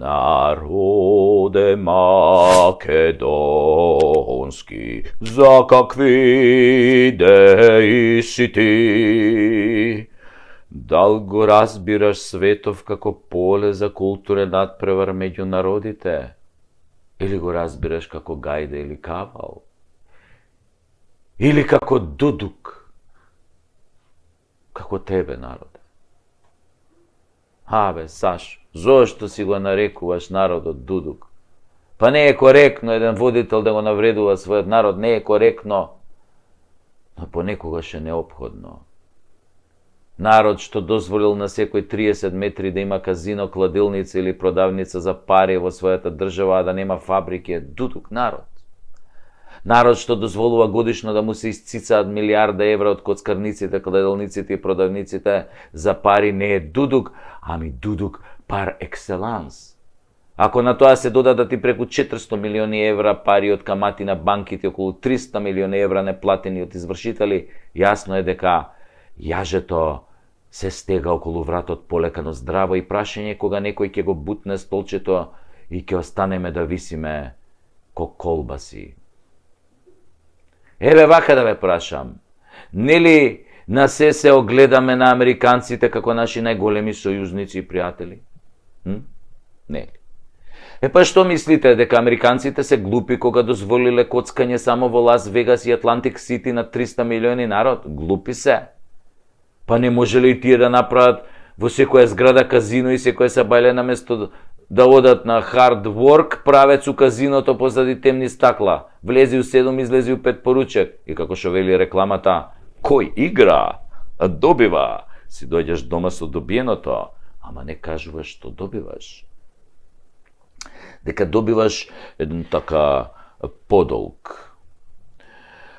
Народе македонски, за какви идеи си ти? Дал го разбираш светов како поле за културен надпревар меѓу народите? Или го разбираш како гајда или кавал? Или како дудук? Како тебе, народе? Абе, Сашо, зошто си го нарекуваш народот дудук? Па не е коректно еден водител да го навредува својот народ, не е коректно, но понекогаш е неопходно. Народ што дозволил на секој 30 метри да има казино, кладилница или продавница за пари во својата држава, а да нема фабрики, е дудук народ. Народ што дозволува годишно да му се исцицаат милиарда евра од коцкарниците, кладилниците и продавниците за пари, не е дудук, ами дудук пар екселанс. Ако на тоа се додадат и преку 400 милиони евра пари од камати на банките, околу 300 милиони евра неплатени од извршители, јасно е дека јажето се стега околу вратот полекано здраво и прашање кога некој ќе го бутне столчето и ќе останеме да висиме ко колбаси. Еве вака да ве прашам, нели на се огледаме на американците како наши најголеми сојузници и пријатели? Нели? Па што мислите, дека американците се глупи кога дозволиле коцкање само во Лас Вегас и Атлантик Сити на 300 милиони народ? Глупи се. Па не можеле и тие да направат во секоја зграда казино и секоја сабајле наместо да одат на hard work, правец у казиното позади темни стакла. Влези у 7, излези у 5 поручек. И како што вели рекламата, кој игра, добива. Си дојдеш дома со добиеното, ама не кажуваш што добиваш. Дека добиваш еден така подолг.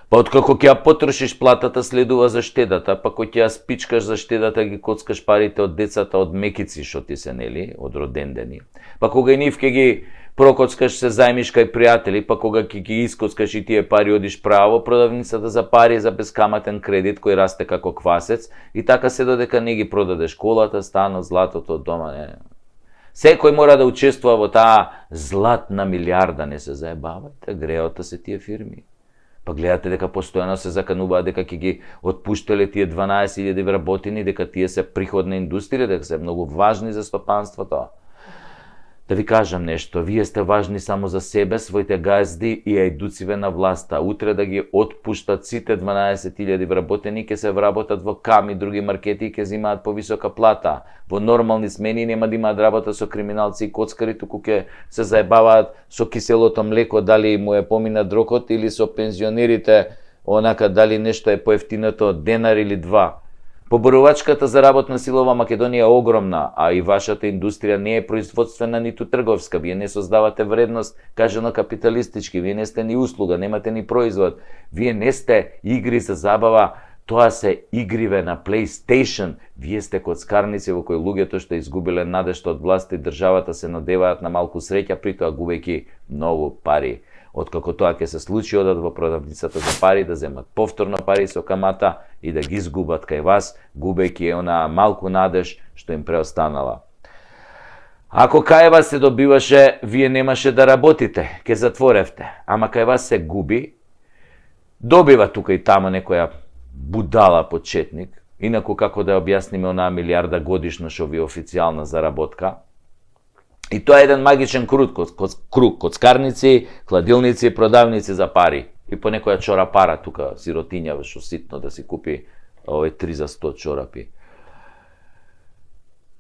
Па откако ќе ја потрошиш платата, следува за штедата, па кој ќе ја спичкаш за штедата, ги коцкаш парите од децата од мекици што ти се, нели, од родендени. Па кога и нив ќе ги прокоцкаш, се зајмиш кај пријатели, па кога ќе ги искоцкаш и тие пари одиш право, продавницата за пари за бескаматен кредит кој расте како квасец, и така се додека не ги продадеш колата, станот, златото од дома, не. Секој мора да учествува во таа златна милиарда, не се заебавајте, греота се тие фирми. Па гледате дека постојано се закануваат дека ќе ги отпуштеле тие 12.000 вработени, дека тие се приходна индустрија, дека се многу важни за стопанството. Да ви кажам нешто, вие сте важни само за себе, своите газди и ајдуциве на власта. Утре да ги отпуштат сите 12.000 вработени, ќе се вработат во КАМ и други маркети и ќе земаат повисока плата. Во нормални смени нема да имаат работа со криминалци и коцкари, туку ќе се заебаваат со киселото млеко, дали му е помина дрокот, или со пензионерите, онака дали нешто е поевтиното од денар или два. Поборувачката за работна сила во Македонија е огромна, а и вашата индустрија не е производствена ниту трговска. Вие не создавате вредност, кажано капиталистички, вие не сте ни услуга, немате ни производ. Вие не сте игри за забава, тоа се игриве на PlayStation. Вие сте коцкарници во кои луѓето што изгубиле надежта од власта и државата се надеваат на малку среќа, при тоа губејќи многу пари. Откако тоа ќе се случи, одат во продавницата за пари да земат повторно пари со камата и да ги изгубат кај вас, губејќи онаа малку надеж што им преостанала. Ако кај вас се добиваше, вие немаше да работите, ќе затворевте, ама кај вас се губи, добива тука и тамо некоја будала почетник, инаку како да објасниме онаа милиарда годишно што ви е официјална заработка. И тоа е еден магичен круг, коцкарници, кладилници, продавници за пари. И по некоја чора пара тука, сиротиња, што ситно да си купи 3 за 100 чорапи.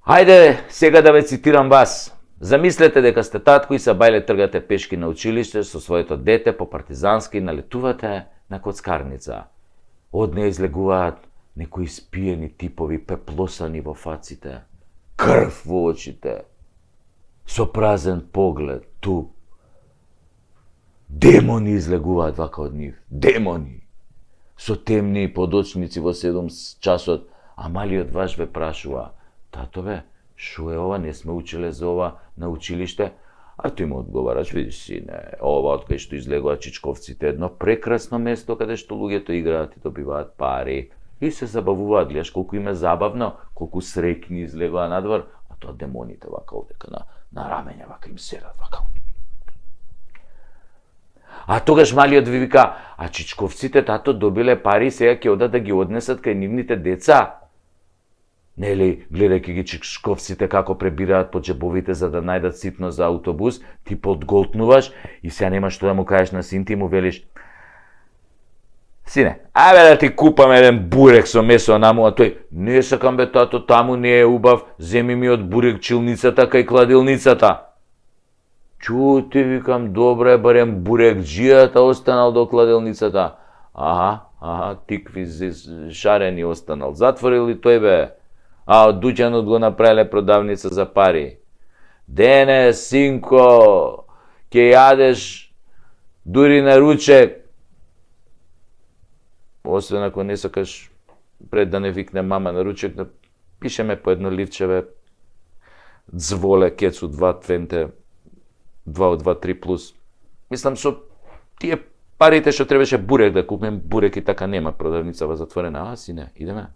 Хајде сега да ве цитирам вас. Замислете дека сте татко и сабајле тргате пешки на училиште со своето дете по партизански и налетувате на коцкарница. Од неја излегуваат некои спиени типови, пеплосани во фаците, крв во очите, со празен поглед, туп. Демони излегуваат вака од нив. Демони! Со темни подочници во 7 часот, а малиот ваш ве прашува: татове, шо е ова, не сме учеле за ова на училиште? А тој му одговараш: видиш сине, ова од кај што излегуваат чичковците, едно прекрасно место каде што луѓето играат и добиваат пари. И се забавуваат, гледаш колку им е забавно, колку среќни излегува надвор, а тоа демоните вака овдека на рамења, вака им седат, вака. А тогаш малиот ви вика, а чичковците, тато, добиле пари, сега ќе одат да ги однесат кај нивните деца. Нели, гледајќи ги чичковците како пребираат по джебовите за да најдат ситно за автобус, ти подголтнуваш и сега немаш што да му кажеш на син ти, му велиш: сине, ајде да ти купам еден бурек со месо наму, а тој: не сакам бе тато, таму не е убав, земи ми од бурек чилницата кај кладилницата. Чути, викам, добре, барем бурек джијата останал до кладилницата. Аха, тикви шарени останал. Затворил ли тој бе? А од дуќанот го направиле продавница за пари. Дене, синко, ќе јадеш дури на ручек. Освен ако не сакаш пред да не викне мама на ручек, да пишеме по едно ливчеве дзволе, кецу 2 твенте, 2 од 2, 3 плюс. Мислам, со тие парите што требаше бурек да купим, бурек и така нема, продавницава затворена. А, сине, идеме.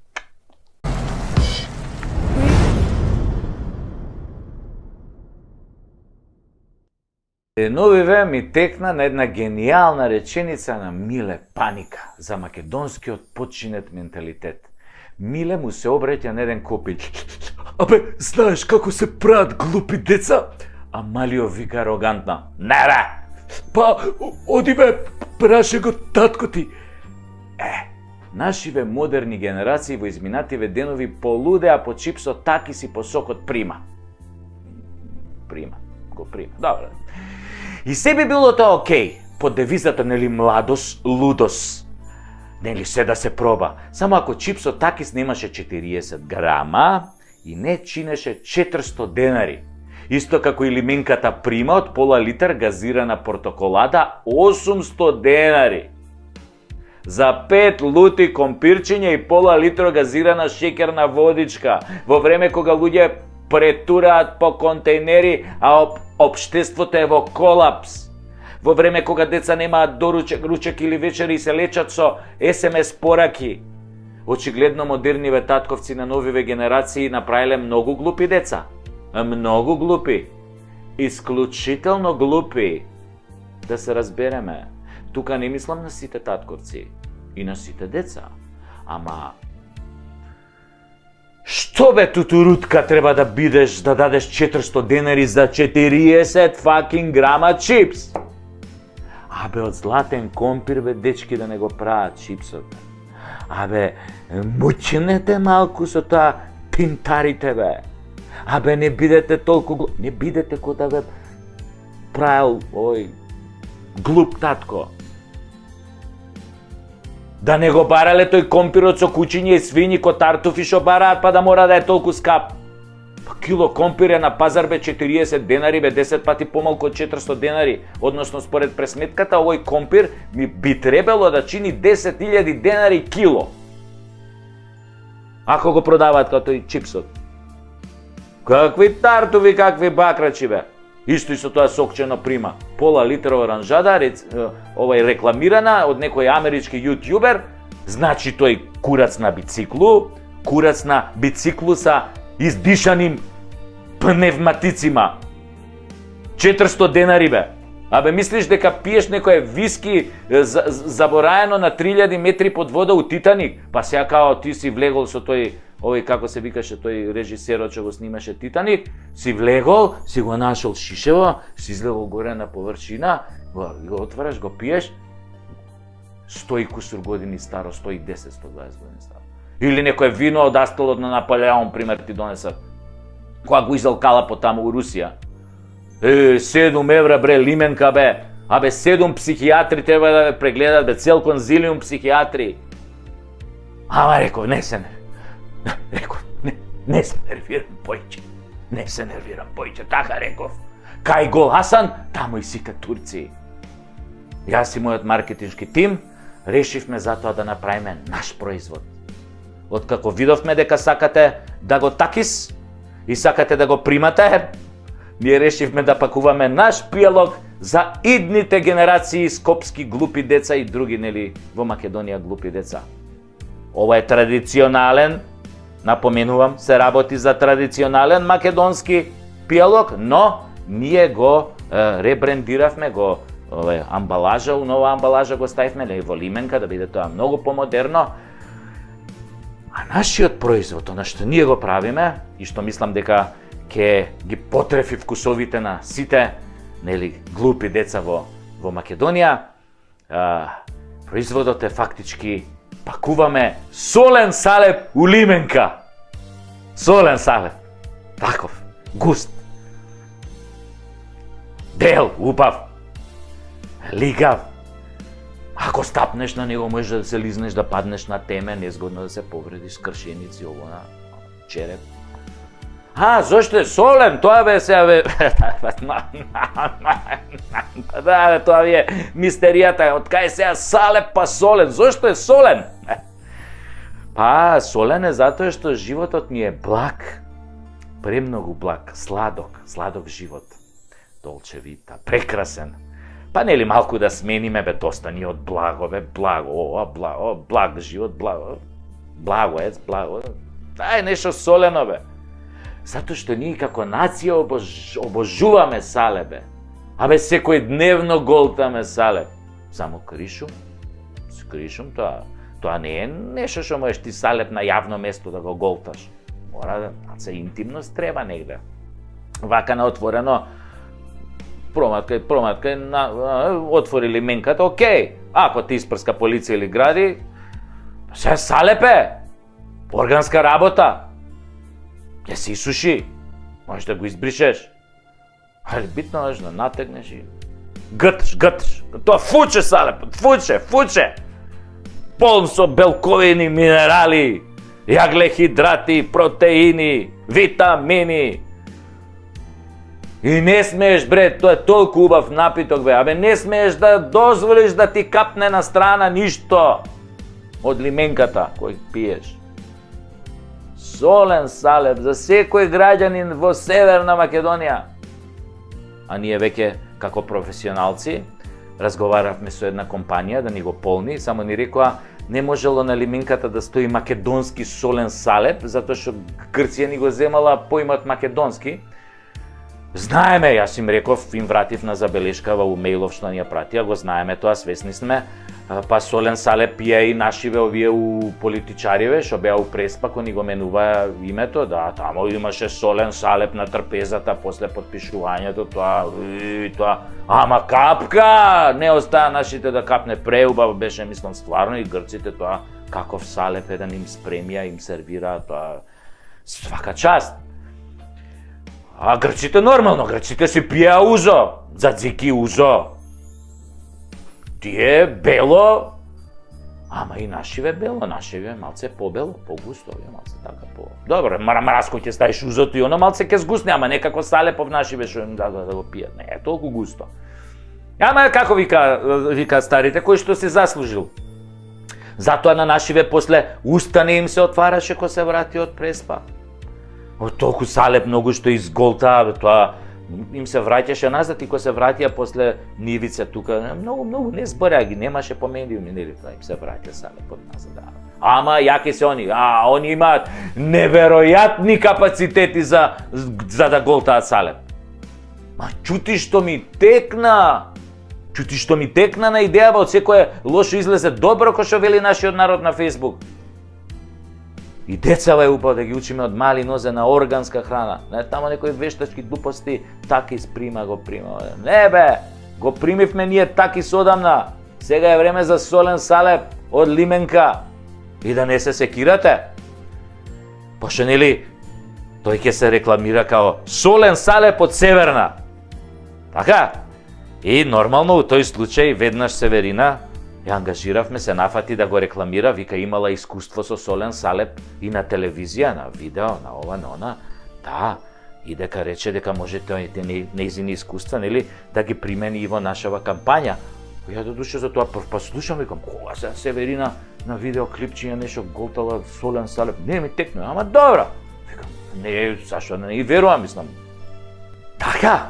Деновиве ми текна на една гениална реченица на Миле Паника за македонскиот починет менталитет. Миле му се обреќа на еден копил. Абе, знаеш како се прават глупи деца? А Малио вика арогантно: не бе! Па, оди бе, праше го татко ти. Нашиве модерни генерации во изминативе денови полудеа по чипсот такис и по сокот прима. Го прима, добре. И се би било тоа окей, под девизата, нели, младост, лудост. Нели, се да се проба. Само ако чипсот такис немаше 40 грама и не чинеше 400 денари. Исто како и лименката прима од пола литар газирана портоколада 800 денари. За 5 лути компирчиња и пола литро газирана шеќерна водичка, во време кога луѓе претураат по контейнери, а општеството е во колапс. Во време кога деца немаат доручек, ручек или вечери и се лечат со СМС пораки. Очигледно модерниве татковци на новиве генерации направиле многу глупи деца. Многу глупи. Исклучително глупи. Да се разбереме. Тука не мислам на сите татковци и на сите деца. Ама што бе тутурутка треба да бидеш да дадеш 400 денари за 40 fucking грама чипс? Абе, од златен компир, бе, дечки, да не го прават чипсот. Абе, мучнете малку со тоа пинтарите, бе. Абе, не бидете толку не бидете ко да бе правил овој глуп татко. Да не го барале тој компирот со кучиња и свињи ко тартуфи што бараат, па да мора да е толку скап. Па кило компир е на пазар, бе, 40 денари, бе, 10 пати помалку од 400 денари. Односно, според пресметката, овој компир би требало да чини 10.000 денари кило. Ако го продаваат како тој чипсот. Какви тартуви, какви бакрачи, бе. Исто и со тоа сокчено прима. Пола литра оранжада, овај рекламирана од некој амерички јутјубер, значи тој курац на бициклу, курац на бициклу са издишаним пневматицима. 400 денари, бе. Абе, мислиш дека пиеш некој виски забораено на 3000 метри под вода у Титаник? Па сега као ти си влегол со тој, овој како се викаше тој режисерот што го снимаше Титаник, си влегол, си го нашол шишево, си излегол горе на површина, го отвараш, го пиеш, 100 кусур години старо, 110, 120 години старо. Или некој вино од астолот на Наполеон, пример, ти донесат. Кога го изалкала по таму у Русија. 7 евра, бре, лименка, бе. Абе, 7 психијатри треба да ве прегледат, бе, цел конзилиум психијатри. Ама реков, не се нервирам појче. Не се нервирам појче, така реков. Кај го Хасан, таму и сите турци. Јас и мојот маркетиншки тим решивме затоа да направиме наш производ. Откако видовме дека сакате да го такис и сакате да го примате, ние решивме да пакуваме наш пијалок за идните генерации скопски глупи деца и други, нели, во Македонија глупи деца. Ова е традиционален, напоменувам, се работи за традиционален македонски пијалок, но ние го ребрендиравме, го амбалажа, у нова амбалажа го ставивме во лименка да биде тоа многу помодерно. А нашиот производ, она што ние го правиме и што мислам дека ќе ги потрефи вкусовите на сите, нели, глупи деца во Македонија, производот е фактички пакуваме солен салеп у лименка. Солен салеп. Таков, густ. Бел, убав. Лигав. Ако стапнеш на него, можеш да се лизнеш, да паднеш на теме, незгодно да се повредиш, кршеници, ово на череп. Зошто е солен? Тоа бе сега бе... Да, тоа ви е мистеријата. Од кај сега салеп па солен? Зошто е солен? Солен е затоа што животот ни е благ. Премногу благ, сладок живот. Долче вита, прекрасен. Нели малку да смениме, бе, доста ни од благо, бе, благ живот, благоец, благо. Дај нешто солено, бе. Затоа што ние како нација обожуваме салеп, бе. Секој дневно голтаме салеп. Само кришум, тоа не е нешто што можеш ти салеп на јавно место да го голташ. Мора да интимност треба негде. Вака на отворено, проматка, отвори лименката, окей. Ако ти испрска полиција или гради, се салепе, органска работа. Ќе се исуши, можеш да го избришеш. Али битно можеш да натегнеш и гъташ. Тоа фуче салепот, фуче. Полн со белковини, минерали, јаглехидрати, протеини, витамини. И не смееш, бре, тоа е толку убав напиток, бе. Не смееш да дозволиш да ти капне на страна ништо од лименката кој пиеш. Солен салеп за секој граѓанин во Северна Македонија. А ние веќе, како професионалци, разговаравме со една компанија да ни го полни, само ни рекоа не можело на лименката да стои македонски солен салеп, затоа што Грција ни го земала поимот македонски. Знаеме, јас им реков, им вратив на забелешка во мејлов што ни ја пратија, го знаеме тоа, свесни сме. Солен салеп пија и нашиве овие у политичариве, што беа у Преспа, кој ни го менува името, да, тамо имаше солен салеп на трпезата после подпишувањето, тоа. Ама капка! Не остаа нашите да капне, преубаво беше, мислам, стварно, и грците тоа, каков салеп еден им спремија, им сервира, тоа, свака част. А грците нормално, грците си пија узо, задзики узо. Тие бело, ама и нашиве бело, нашиве малце побело, погусто, малце така по... Добро, мразко ќе ставиш узото и оно малце ќе сгусне, ама некако салепов нашиве што им да го пијат, не е толку густо. Ама како вика старите, кој што се заслужил. Затоа на нашиве после устане им се отвараше кој се врати од Преспа. Од толку салеп многу што изголтаа, тоа им се враќаше назад и кој се вратија после нивица тука, многу не зборја ги, немаше помедиуми, нели, тоа им се враќа салепот назад. Ама јаки се они, они имаат неверојатни капацитети за да голтаат салеп. Ма чути што ми текна на идејава од секое лошо излезе добро, кој што вели нашиот народ на Фејсбук. И децава е упав да ги учиме од мали нозе на органска храна. Тамо некои вештачки глупости, таки го прима. Не бе, го примивме ние таки содамна. Сега е време за солен салеп од лименка. И да не се секирате. Пошто нели, тој ќе се рекламира као солен салеп од Северна. Така? И нормално у тој случај веднаш Северина ја ангажиравме, се нафати да го рекламира, вика имала искуство со солен салеп и на телевизија, на видео, на ова, на она. Да, и дека рече дека може тоите нејзини искуства, нели, да ги примени и во нашава кампања. Ја додуше за тоа прв пат слушам, викам, кога се Северина на видеоклипчиња нешто голтала солен салеп, не ми текне, ама добро. Викам, не, зашто не и верувам, мислам. Така.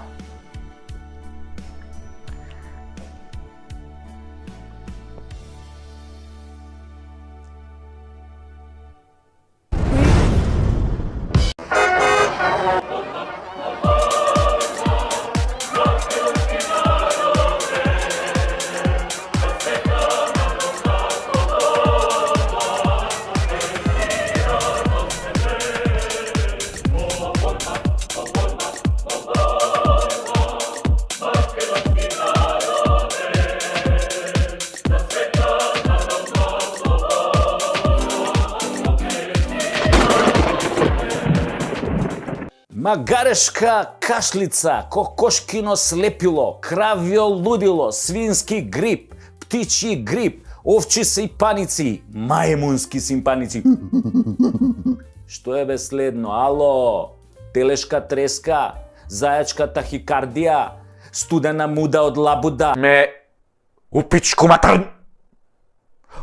магарешка кашлица, кокошкино слепило, кравјо лудило, свински грип, птичји грип, овчи сипаници, мајмунски симпаници. Што е бе следно? Ало, телешка треска, зајачка тахикардија, студена муда од лабуда. Ме упичку матар!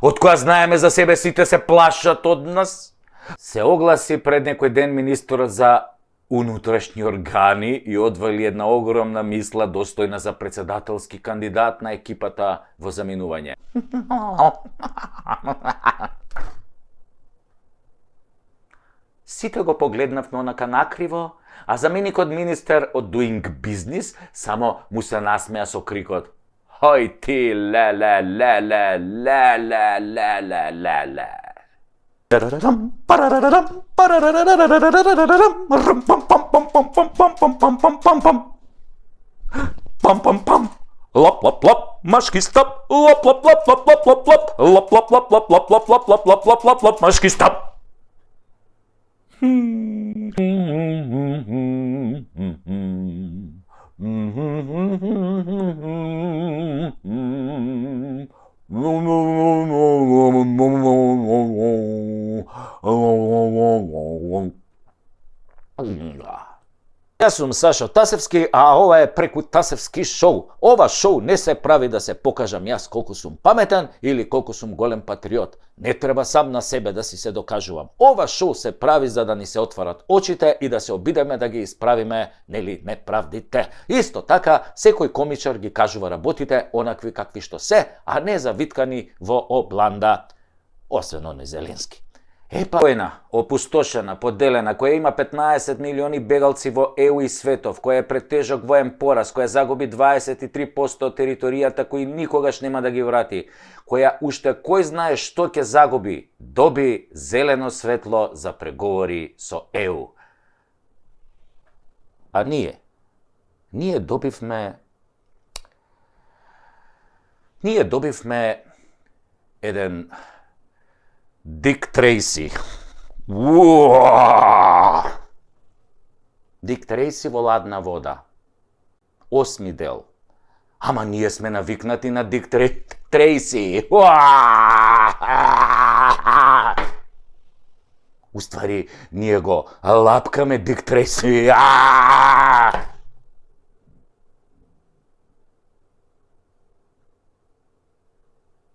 Од која знаеме за себе сите се плашат од нас? Се огласи пред некој ден министерот за унутрашни органи и одвали една огромна мисла достојна за председателски кандидат на екипата во заминување. Сите го погледнавме онака накриво, а заменикот министер од Doing Business само му се насмеа со крикот: "Хој ти, леле, леле, леле, леле, леле." Пам-пам-пам, лап-лап-лап, машки стап, лап-лап-лап-лап-лап-лап-лап, лап-лап-лап-лап-лап-лап-лап-лап-лап, машки стап. Јас сум Сашо Тасевски, а ова е Преку Тасевски шоу. Ова шоу не се прави да се покажам јас колку сум паметен или колку сум голем патриот. Не треба сам на себе да си се докажувам. Ова шоу се прави за да ни се отварат очите и да се обидеме да ги исправиме, нели, неправдите. Исто така, секој комичар ги кажува работите онакви какви што се, а не завиткани во обланда, освен оној Зеленски. Епа, војна, опустошена, поделена, која има 15 милиони бегалци во ЕУ и светов, која е пред тежок воен пораз, која загуби 23% од територијата кои никогаш нема да ги врати, која уште кој знае што ќе загуби, доби зелено светло за преговори со ЕУ. А ние добивме еден Дик Трейси. Дик Трейси во ладна вода. 8 дел. Ама ние сме навикнати на Дик Трейси. Уствари, ние го лапкаме Дик Трейси.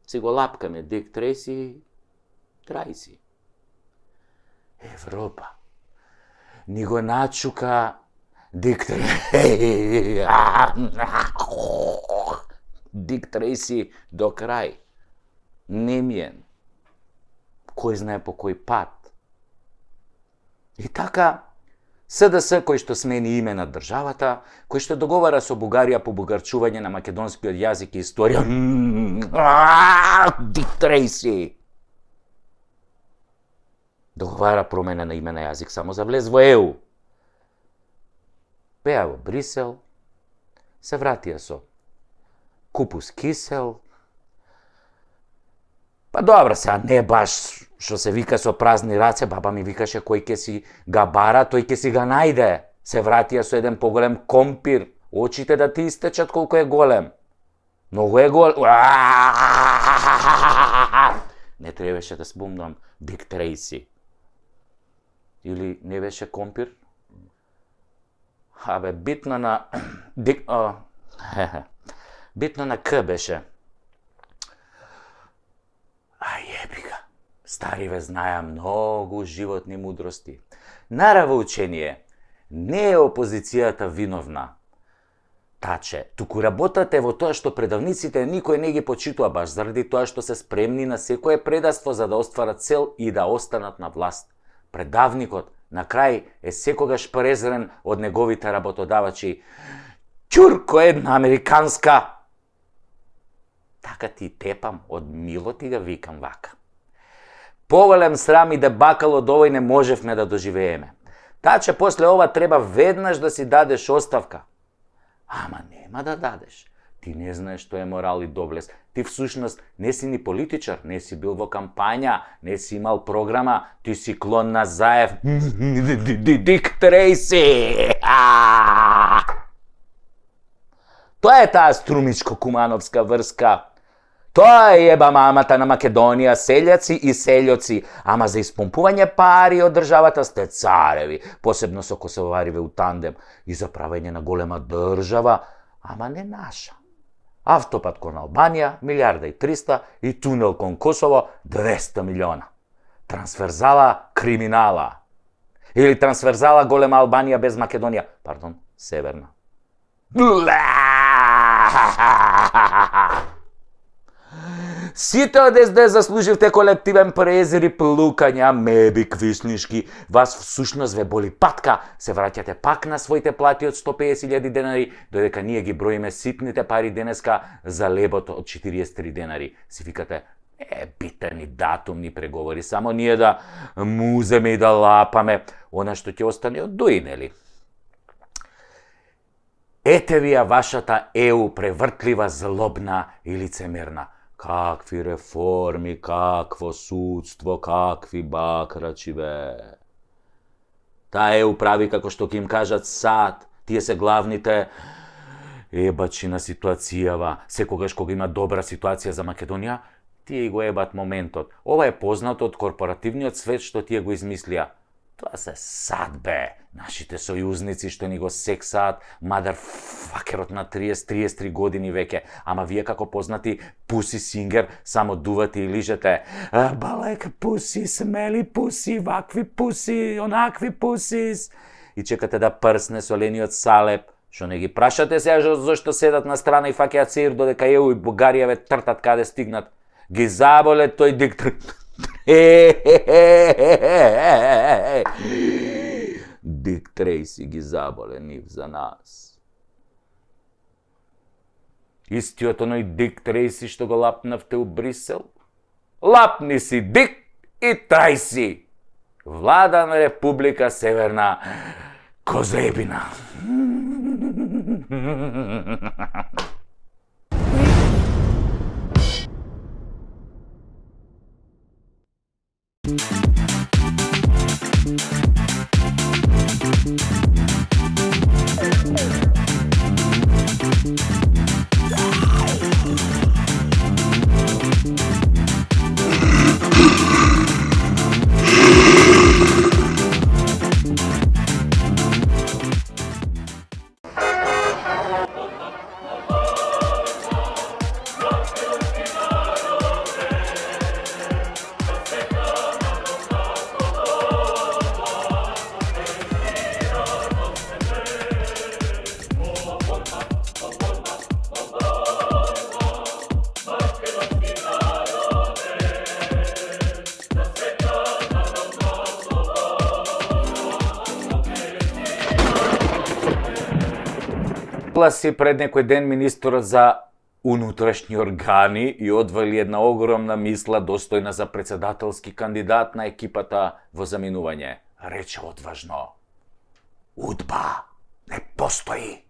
Си го лапкаме Дик Трейси. Трајси. Европа ни го начука Дик Трейси. Дик Трейси до крај. Немиен. Кој знае по кој пат. И така, СДС кој што смени име на државата, кој што договара со Бугарија по бугарчување на македонскиот јазик и историја. Дик Трейси. Договара промена на име на јазик само за влез во ЕУ. Беа во Брисел, се вратија со купус кисел. Па добра сега, не баш што се вика со празни раце, баба ми викаше кој ќе си га бара, тој ќе си га најде. Се вратија со еден поголем компир, очите да ти истечат колку е голем. Многу е голем. Не требаше да спомнам Дик Трейси. Или не беше компир? Абе, битно на... битно на К беше. Јебика. Стариве знаја многу животни мудрости. Нараво учение, не е опозицијата виновна. Таче, туку работата е во тоа што предавниците никој не ги почитува баш заради тоа што се спремни на секое предаство за да остварат цел и да останат на власт. Предавникот на крај е секогаш презрен од неговите работодавачи. Ќурко една американска! Така ти тепам, од мило ти ga викам вака. Повелем срам и дебакал од овој не можевме да доживееме. Таче, после ова треба веднаш да си дадеш оставка. Ама нема да дадеш. Ти не знаеш што е морал и доблест. Ти всушност не си ни политичар, не си бил во кампања, не си имал програма, ти си клон на Заев. Дик Трейси! Тоа е таа струмичко-кумановска врска. Тоа е еба мамата на Македонија, селјаци и селјоци, ама за испомпување пари од државата сте цареви, посебно со косовариве у тандем, и за правење на голема држава, ама не наша. Автопат кон Албанија, 1.300.000 и тунел кон Косово, 200 милиона. Трансферзала криминала. Или трансферзала голема Албанија без Македонија, пардон, северна. Сите од СД заслуживте колективен презир и плукања, меби квиснишки. Вас всушност ве боли патка, се враќате пак на своите плати од 150.000 денари, додека ние ги броиме ситните пари денеска за лебото од 43 денари. Си викате, битен и датумни преговори, само ние да муземе и да лапаме, она што ќе остане од дуи, нели? Ете ви ја вашата ЕУ превртлива, злобна и лицемерна. Какви реформи, какво судство, какви бакрачи, бе. Таа ЕУ прави како што ќе им кажат сад. Тие се главните ебачи на ситуацијава. Секогаш кога има добра ситуација за Македонија, тие го ебат моментот. Ова е познато од корпоративниот свет што тие го измислија. Тоа се сад, бе. Нашите сојузници што ни го сексаат, мадарфакерот на 30-33 години веќе. Ама вие како познати пуси сингер, само дувате и лижете. Балек пуси, смели пуси, вакви пуси, онакви пусис. И чекате да прсне солениот салеп. Што не ги прашате сега зашто седат на страна и фаќаат сеир додека ЕУ и Бугарија ве тртат каде стигнат. Ги заболе тој диктор. Дик Трейси ги заболе нив за нас. Истиот оној Дик Трейси што го лапнавте у Брисел. Лапни си Дик и Трейси. Влада на Република Северна Козебина. Си пред некој ден министерот за унутрашни органи и одвали една огромна мисла достојна за председателски кандидат на екипата во заминување. Рече одважно: УДБА не постои.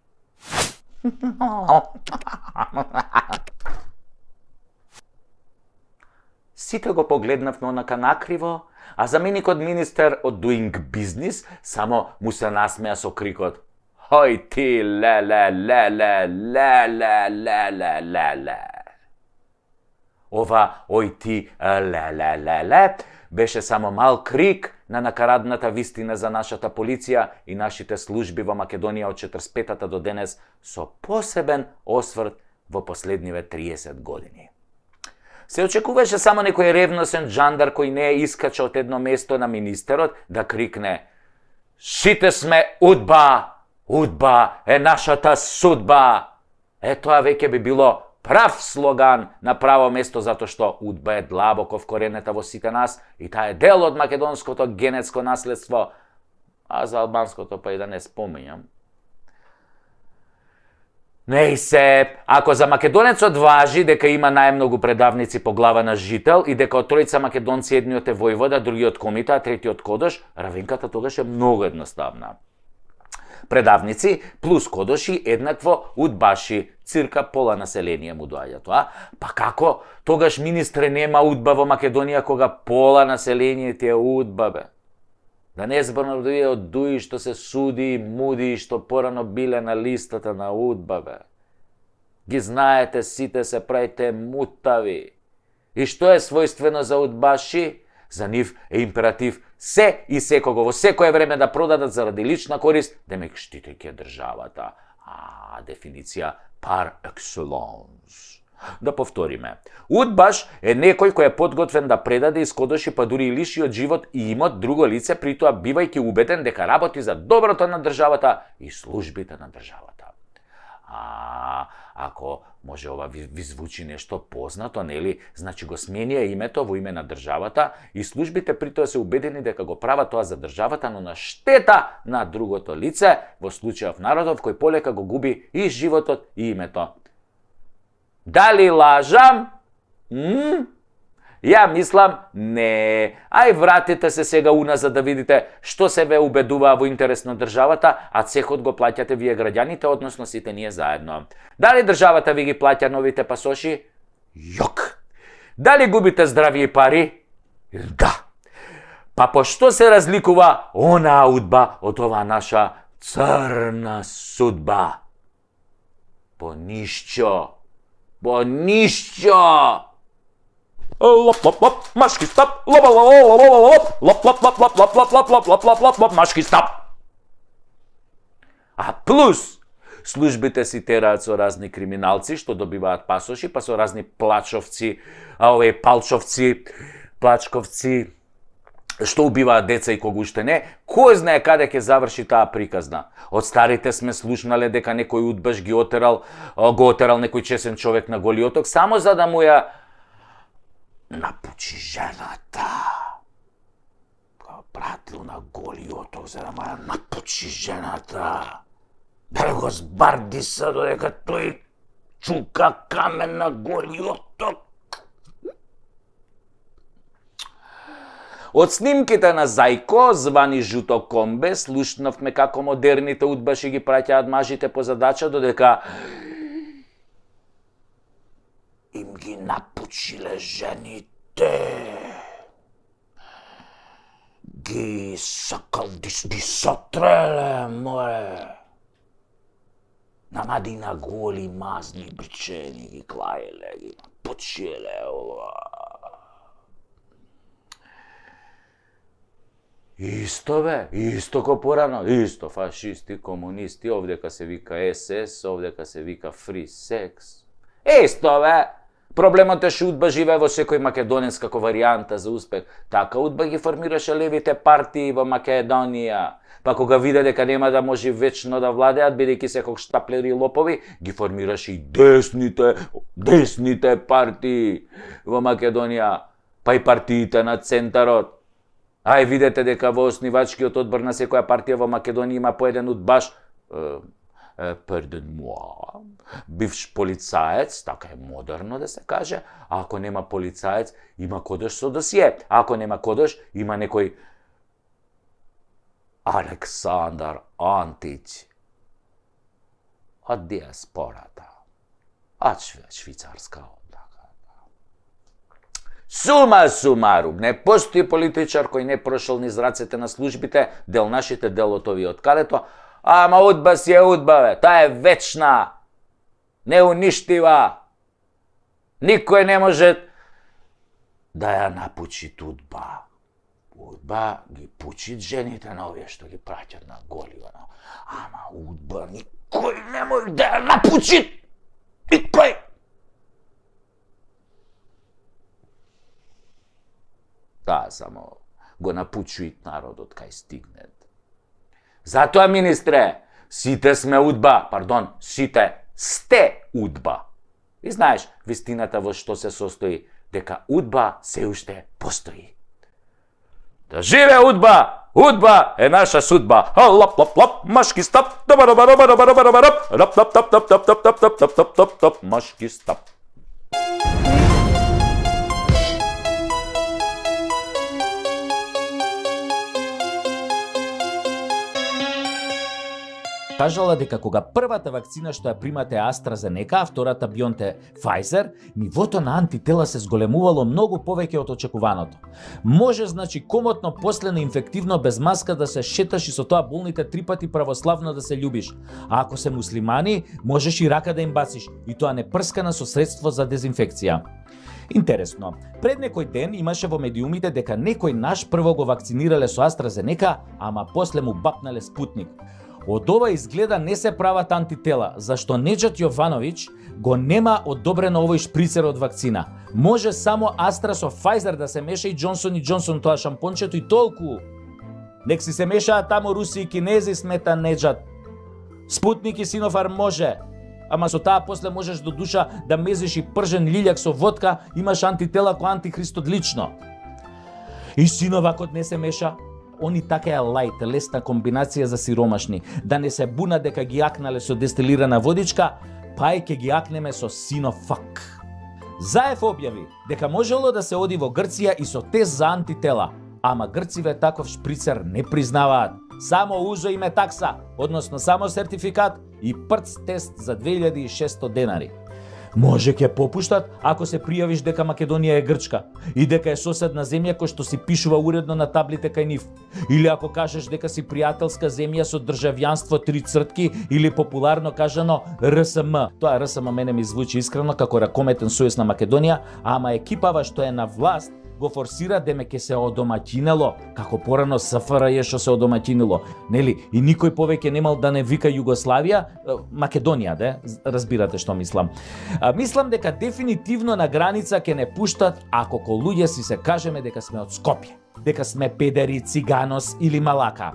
Сите го погледнавме онака накриво, а заменикот министер од Doing Business само му се насмеа со крикот: Хој ти, ле. Ова ој ти, ле, беше само мал крик на накарадната вистина за нашата полиција и нашите служби во Македонија од 45-та до денес, со посебен осврт во последниве 30 години. Се очекуваше само некој ревносен джандар кој не искача од едно место на министерот да крикне: Сите сме УДБА! УДБА е нашата судба! Тоа веќе би било прав слоган на право место, затоа што УДБА е длабоко вкоренета во сите нас и таа е дел од македонското генетско наследство, а за албанското па и да не спомењам. Не се, ако за македонецот важи дека има најмногу предавници по глава на жител и дека од тројца македонци едниот е војвода, другиот комита, а третиот кодош, равенката тогаш е многу едноставна. предавници, плюс кодоши еднакво удбаши, цирка пола население му доаѓа тоа. Па како тогаш министре нема удба во Македонија кога пола население ти е удба бе? Да не зборуваме од дуи што се суди и муди што порано биле на листата на удба бе. Ги знаете, сите се правите мутави. И што е својствено за удбаши? За нив е императив се и секого во секое време да продадат заради лична корист, демек штитејќи државата. Дефиниција par excellence. Да повториме. Удбаш е некој кој е подготвен да предаде, искодоши, па дури и лиши од живот и имот друго лице, при тоа бивајќи убеден дека работи за доброто на државата и службите на државата. Ако може ова ви звучи нешто познато, нели? Значи го сменија името во име на државата и службите при тоа се убедени дека го прават тоа за државата, но на штета на другото лице, во случајов народов кој полека го губи и животот и името. Дали лажам? Ја мислам, не. Ај вратите се сега уназад да видите што се ве убедуваа во интерес на државата, а цехот го плаќате вие граѓаните, односно сите ние заедно. Дали државата ви ги плаќа новите пасоши? Јок. Дали губите здравје и пари? Да. Па по што се разликува онаа удба од оваа наша црна судба? По ништо. По ништо. Лоп лоп лоп, машки стап, лоп лоп лоп лоп лоп лоп лоп лоп лоп лоп лоп лоп лоп лоп лоп лоп, машки стап. А плюс службите си тераат со разни криминалци што добиваат пасоши, па со разни плачовци, палчовци, плачковци што убиваат деца и кога уште не, кој знае каде ќе заврши таа приказна. Од старите сме слушнале дека некој удбаш го отерал некој чесен човек на Голи оток само за да му ја напучи жената. Го пратил на Голи оток за да му ја напучи жената. Да го збардиса додека тој чука камен на Голи оток. Од снимките на Зајко, звани Жуто Комбе, слушнавме како модерните удбаши ги праќаат мажите по задача, додека им ги напучиле жените. Ги сакал ги сотреле, море. Намади на голи мазни бричени ги клаеле, ги напучиле. Исто бе, исто ко порано, исто фашисти, комунисти, овдека се вика СС, овдека се вика Free Sex. Исто бе, проблемот е што удба живее во секој македонец како варијанта за успех. Така удба ги формираше левите партии во Македонија. Па кога виде дека нема да може вечно да владеат, бидејќи се штаплери и лопови, ги формираше и десните партии во Македонија, па и партиите на центарот. Ај видете дека во основачкиот одбор на секоја партија во Македонија има по еден удбаш, бивш полицаец, така е модерно да се каже, а ако нема полицаец, има кодош со досие, а ако нема кодош, има некој Александар Антич од диаспората, од швицарска. Сума сумарум, не постои политичар кој не прошел низ рацете на службите, дел нашите, дел од овие од калето, ама удба си е удба, бе, таа е вечна, неуништива. Никој не може да ја напучи удба. Удба ги пучит жените на овие што ги праќат на Голи, ама удба никој не може да ја напучи. Никој. Таа само го напучуит народот кај стигнет. Затоа, министре, сите сме удба, сите сте удба. И знаеш, вистината во што се состои, дека удба се уште постои. Да живе удба! Удба е наша судба. Лап лап лап, машки стап. Машки стап. кажала дека кога првата вакцина што ја примате е AstraZeneca, а втората BioNTech Pfizer, нивото на антитела се зголемувало многу повеќе од очекуваното. Може, значи, комотно после на инфективно без маска да се шеташ и со тоа болните 3 пати православно да се љубиш. А ако се муслимани, можеш и рака да им бациш, и тоа не прскана со средство за дезинфекција. Интересно, пред некој ден имаше во медиумите дека некој наш прво го вакцинирале со AstraZeneca, ама после му бапнале Спутник. Од ова изгледа не се прават антитела, зашто Неџат Јовановиќ го нема одобрено овој шприцер од вакцина. Може само Астра со Pfizer да се меша и Джонсон и Джонсон тоа шампончето и толку. Нек си се мешаат тамо руси и кинези, смета Неџат. Спутник и Синофарм може, ама со таа после можеш до душа да мезиш и пржен лилјак со водка, имаш антитела ко антихрист одлично. И Синовакот не се меша. Они така е лајт, лесна комбинација за сиромашни, да не се буна дека ги акнале со дестилирана водичка, па и ќе ги акнеме со Синофак. Заев објави дека можело да се оди во Грција и со тест за антитела, ама грциве таков шприцер не признаваат. Само узо име такса, односно само сертификат и прц тест за 2600 денари. Може ќе попуштат ако се пријавиш дека Македонија е Грчка и дека е соседна земја кој што си пишува уредно на таблите кај нив. Или ако кажеш дека си пријателска земја со државјанство 3 цртки или популарно кажано РСМ. Тоа РСМ мене ми звучи искрено како ракометен сојуз на Македонија, ама екипава што е на власт го форсира деме ке се одомаќинело, како порано СФРЈ што се одомаќинило, нели? И никој повеќе немал да не вика Југославија, Македонија, де? Разбирате што мислам. Мислам дека дефинитивно на граница ќе не пуштат ако ко луѓе си се кажеме дека сме од Скопје, дека сме педери, циганос или малака.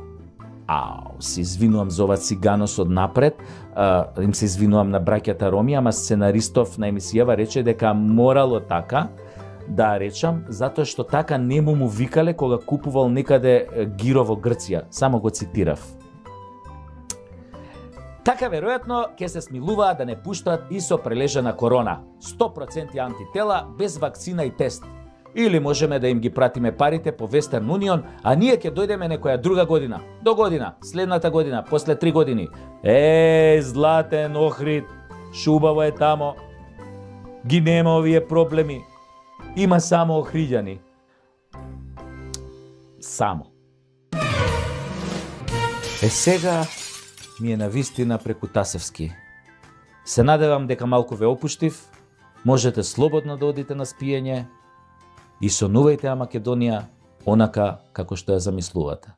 Се извинувам за ова циганос од напред, им се извинувам на браќата Роми, ама сценаристов на емисијава рече дека морало така, да речам, затоа што така не му викале кога купувал некаде гиро во Грција. Само го цитирав. Така веројатно ќе се смилуваат да не пуштат и со прележана корона. 100% антитела без вакцина и тест. Или можеме да им ги пратиме парите по Western Union, а ние ќе дојдеме некоја друга година, до година, следната година, после 3 години. Златен Охрид, шубаво е тамо. Ги нема овие проблеми. Има само охриѓани. Само. Сега ми е навистина преку Тасевски. Се надевам дека малку ве опуштив, можете слободно да одите на спиење и сонувајте ја Македонија онака како што ја замислувате.